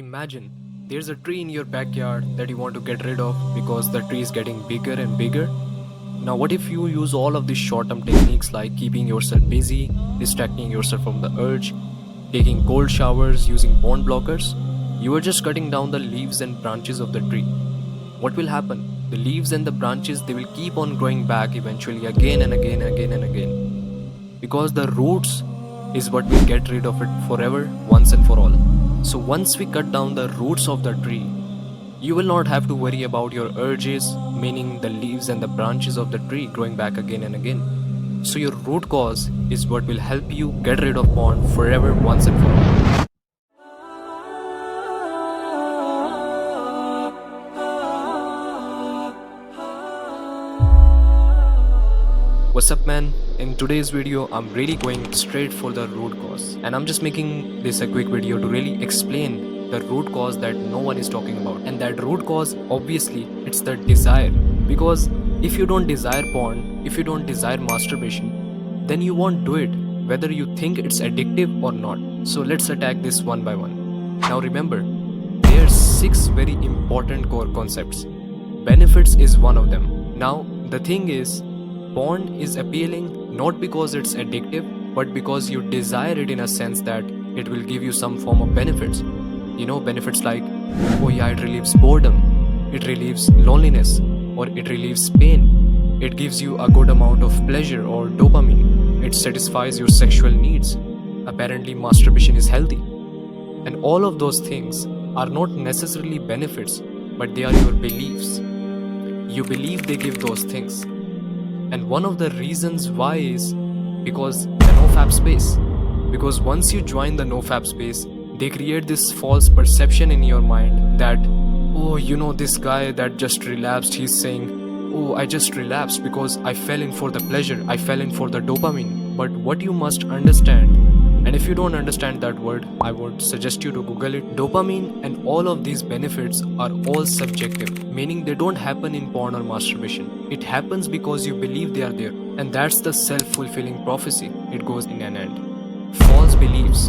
Imagine there's a tree in your backyard that you want to get rid of because the tree is getting bigger and bigger. Now, what if you use all of these short term techniques like keeping yourself busy, distracting yourself from the urge, taking cold showers, using pond blockers? You are just cutting down the leaves and branches of the tree. What will happen? The leaves and the branches, they will keep on growing back eventually, again and again and again and again. Because the roots is what will get rid of it forever, once and for all. So once we cut down the roots of the tree, you will not have to worry about your urges, meaning the leaves and the branches of the tree growing back again and again. So your root cause is what will help you get rid of pond forever, once and for all. What's up, man? In today's video, I'm really going straight for the root cause, and I'm just making this a quick video to really explain the root cause that no one is talking about. And that root cause, obviously, it's the desire. Because if you don't desire porn, if you don't desire masturbation, then you won't do it, whether you think it's addictive or not. So let's attack this one by one. Now remember, there's 6 very important core concepts. Benefits is one of them. Now the thing is, porn is appealing not because it's addictive, but because you desire it in a sense that it will give you some form of benefits. You know, benefits like, oh yeah, it relieves boredom, it relieves loneliness, or it relieves pain, it gives you a good amount of pleasure or dopamine, it satisfies your sexual needs. Apparently, masturbation is healthy. And all of those things are not necessarily benefits, but they are your beliefs. You believe they give those things. And one of the reasons why is because the nofap space. Because once you join the nofap space, they create this false perception in your mind that, oh, you know, this guy that just relapsed, he's saying, oh, I just relapsed because I fell in for the pleasure, I fell in for the dopamine. But what you must understand, and if you don't understand that word, I would suggest you to Google it. Dopamine and all of these benefits are all subjective, meaning they don't happen in porn or masturbation. It happens because you believe they are there. And that's the self-fulfilling prophecy. It goes in an end. False beliefs.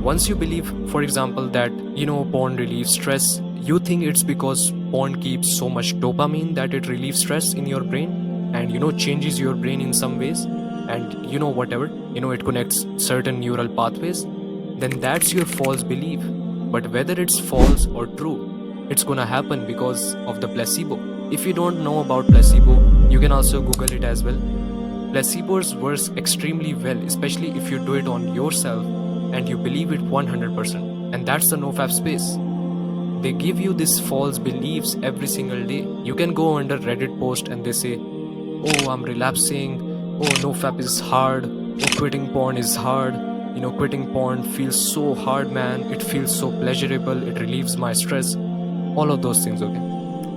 Once you believe, for example, that, you know, porn relieves stress, you think it's because porn keeps so much dopamine that it relieves stress in your brain and, you know, changes your brain in some ways. And you know, whatever, you know, it connects certain neural pathways, then that's your false belief. But whether it's false or true, it's gonna happen because of the placebo. If you don't know about placebo, you can also Google it as well. Placebos work extremely well, especially if you do it on yourself and you believe it 100%. And that's the nofap space. They give you these false beliefs every single day. You can go under Reddit post and they say, oh, I'm relapsing, oh, nofap is hard, oh, quitting porn is hard, you know, quitting porn feels so hard, man, it feels so pleasurable, it relieves my stress, all of those things, okay?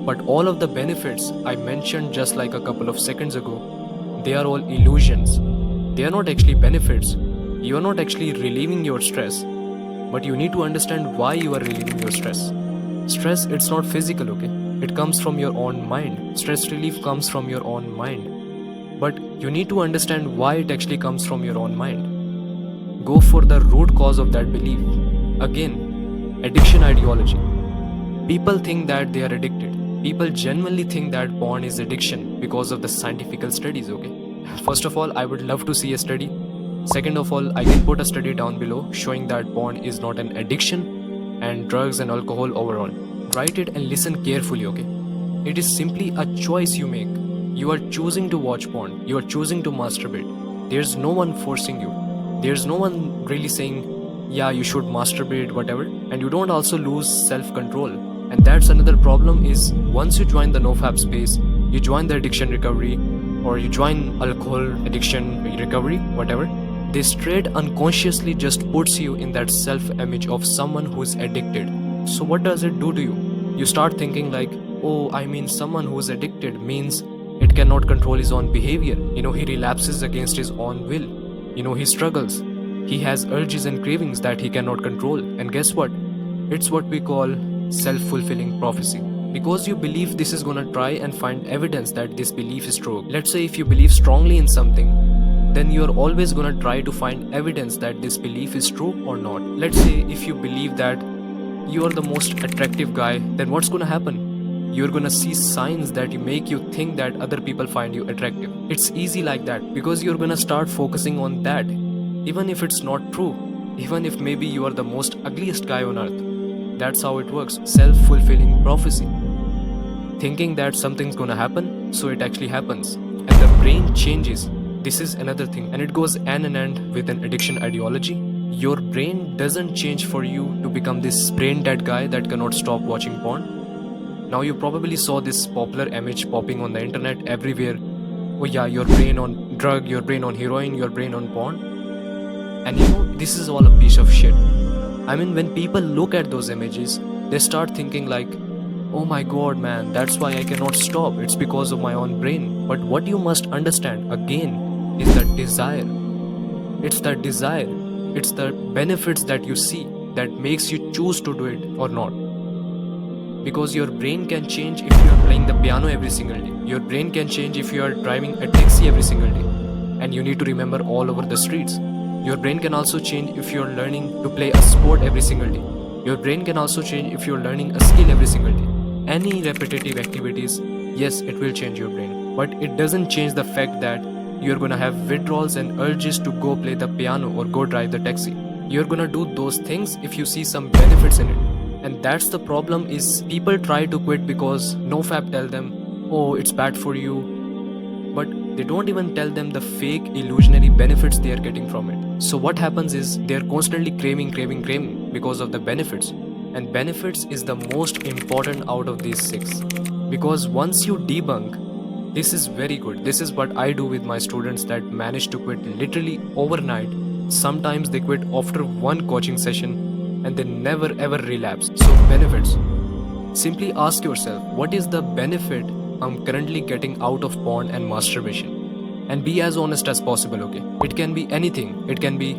But all of the benefits I mentioned just like a couple of seconds ago, they are all illusions. They are not actually benefits. You are not actually relieving your stress, but you need to understand why you are relieving your stress. Stress, it's not physical, okay? It comes from your own mind. Stress relief comes from your own mind. But you need to understand why it actually comes from your own mind. Go for the root cause of that belief. Again, addiction ideology. People think that they are addicted. People genuinely think that porn is addiction because of the scientific studies, okay? First of all, I would love to see a study. Second of all, I can put a study down below showing that porn is not an addiction and drugs and alcohol overall. Write it and listen carefully, okay? It is simply a choice you make. You are choosing to watch porn. You are choosing to masturbate. There's no one forcing you. There's no one really saying, yeah, you should masturbate, whatever. And you don't also lose self-control. And that's another problem is once you join the nofap space, you join the addiction recovery or you join alcohol addiction recovery, whatever, they straight unconsciously just puts you in that self-image of someone who's addicted. So what does it do to you? You start thinking like, oh, I mean, someone who's addicted means it cannot control his own behavior. You know, he relapses against his own will. You know, he struggles. He has urges and cravings that he cannot control. And guess what? It's what we call self-fulfilling prophecy. Because you believe this is gonna try and find evidence that this belief is true. Let's say if you believe strongly in something, then you're always gonna try to find evidence that this belief is true or not. Let's say if you believe that, you are the most attractive guy, then what's gonna happen? You're gonna see signs that make you think that other people find you attractive. It's easy like that because you're gonna start focusing on that, even if it's not true, even if maybe you are the most ugliest guy on earth. That's how it works. Self-fulfilling prophecy. Thinking that something's gonna happen, so it actually happens. And the brain changes. This is another thing, and it goes hand in hand with an addiction ideology. Your brain doesn't change for you to become this brain dead guy that cannot stop watching porn. Now you probably saw this popular image popping on the internet everywhere. Oh yeah, your brain on drug, your brain on heroin, your brain on porn. And this is all a piece of shit. I mean, when people look at those images, they start thinking like, oh my god man, that's why I cannot stop, it's because of my own brain. But what you must understand again is the desire. It's the desire, it's the benefits that you see that makes you choose to do it or not. Because your brain can change if you are playing the piano every single day. Your brain can change if you are driving a taxi every single day and you need to remember all over the streets. Your brain can also change if you are learning to play a sport every single day. Your brain can also change if you are learning a skill every single day. Any repetitive activities, yes, it will change your brain. But it doesn't change the fact that you're gonna have withdrawals and urges to go play the piano or go drive the taxi. You're gonna do those things if you see some benefits in it. And that's the problem, is people try to quit because nofap tell them, oh, it's bad for you. But they don't even tell them the fake illusionary benefits they are getting from it. So what happens is they're constantly craving because of the benefits. And benefits is the most important out of these 6. Because once you debunk, this is very good. This is what I do with my students that manage to quit literally overnight. Sometimes they quit after one coaching session and they never ever relapse. So benefits. Simply ask yourself, what is the benefit I'm currently getting out of porn and masturbation? And be as honest as possible, okay? It can be anything. It can be,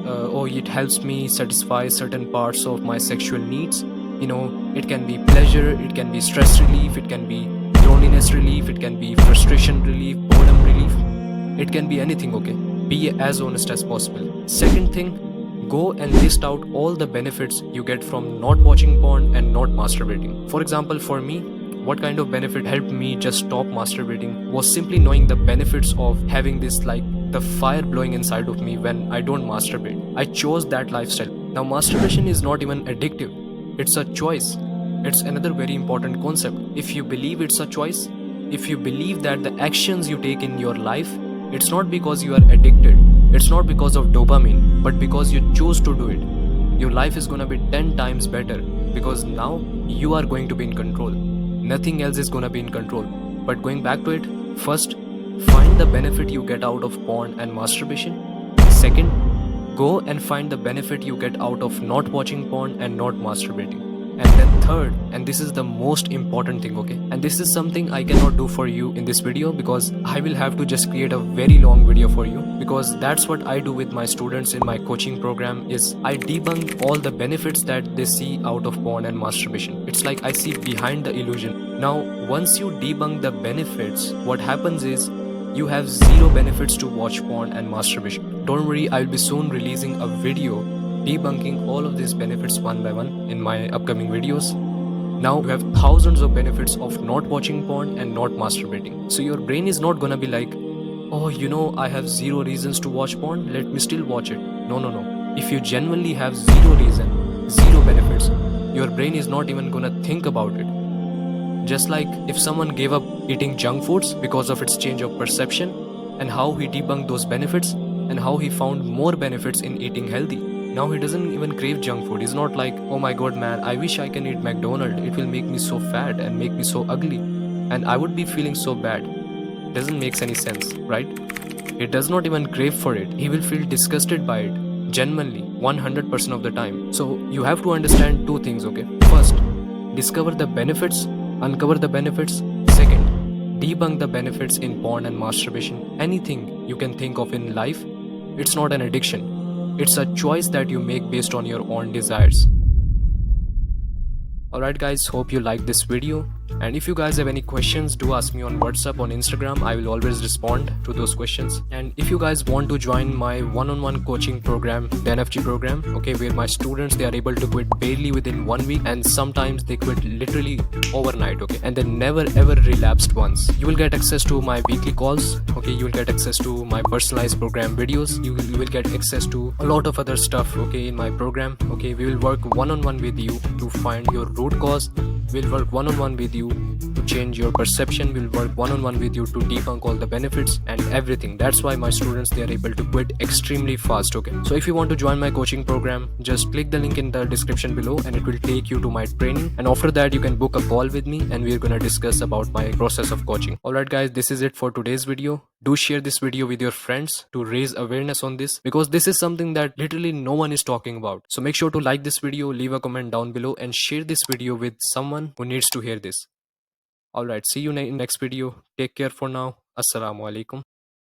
oh, it helps me satisfy certain parts of my sexual needs. It can be pleasure, it can be stress relief, it can be loneliness relief, it can be frustration relief, boredom relief. It can be anything, okay? Be as honest as possible. Second thing, go and list out all the benefits you get from not watching porn and not masturbating. For example, for me, what kind of benefit helped me just stop masturbating was simply knowing the benefits of having this, like, the fire blowing inside of me when I don't masturbate. I chose that lifestyle. Now, masturbation is not even addictive. It's a choice. It's another very important concept. If you believe it's a choice, if you believe that the actions you take in your life, it's not because you are addicted, it's not because of dopamine, but because you choose to do it, your life is gonna be 10 times better, because now you are going to be in control. Nothing else is gonna be in control. But going back to it, first, find the benefit you get out of porn and masturbation. Second, go and find the benefit you get out of not watching porn and not masturbating. And then third, and this is the most important thing, okay? And this is something I cannot do for you in this video because I will have to just create a very long video for you, because that's what I do with my students in my coaching program, is I debunk all the benefits that they see out of porn and masturbation. It's like I see behind the illusion. Now, once you debunk the benefits, what happens is you have zero benefits to watch porn and masturbation. Don't worry, I'll be soon releasing a video debunking all of these benefits one by one in my upcoming videos. Now you have thousands of benefits of not watching porn and not masturbating. So your brain is not gonna be like, oh, I have zero reasons to watch porn, let me still watch it. No. If you genuinely have zero reason, zero benefits, your brain is not even gonna think about it. Just like if someone gave up eating junk foods because of its change of perception, and how he debunked those benefits and how he found more benefits in eating healthy. Now he doesn't even crave junk food. He's not like, oh my god man, I wish I can eat McDonald's. It will make me so fat and make me so ugly. And I would be feeling so bad. Doesn't make any sense, right? He does not even crave for it. He will feel disgusted by it. Genuinely, 100% of the time. So you have to understand two things, okay? First, discover the benefits, uncover the benefits. Second, debunk the benefits in porn and masturbation. Anything you can think of in life, it's not an addiction. It's a choice that you make based on your own desires. Alright guys, hope you liked this video, and if you guys have any questions, do ask me on WhatsApp, on Instagram. I will always respond to those questions. And if you guys want to join my one-on-one coaching program, the NFG program, okay, where my students, they are able to quit barely within 1 week, and sometimes they quit literally overnight, okay, and they never ever relapsed once. You will get access to my weekly calls, okay, you will get access to my personalized program videos, you will get access to a lot of other stuff, okay, in my program. Okay, we will work one-on-one with you to find your root cause. We'll work one-on-one with you to change your perception. We'll work one-on-one with you to debunk all the benefits and everything. That's why my students, they are able to quit extremely fast. Okay, so if you want to join my coaching program, just click the link in the description below and it will take you to my training, and after that you can book a call with me and we're gonna discuss about my process of coaching. Alright guys, this is it for today's video. Do share this video with your friends to raise awareness on this, because this is something that literally no one is talking about. So make sure to like this video, leave a comment down below, and share this video with someone who needs to hear this. Alright, see you in next video. Take care for now. Assalamu alaikum.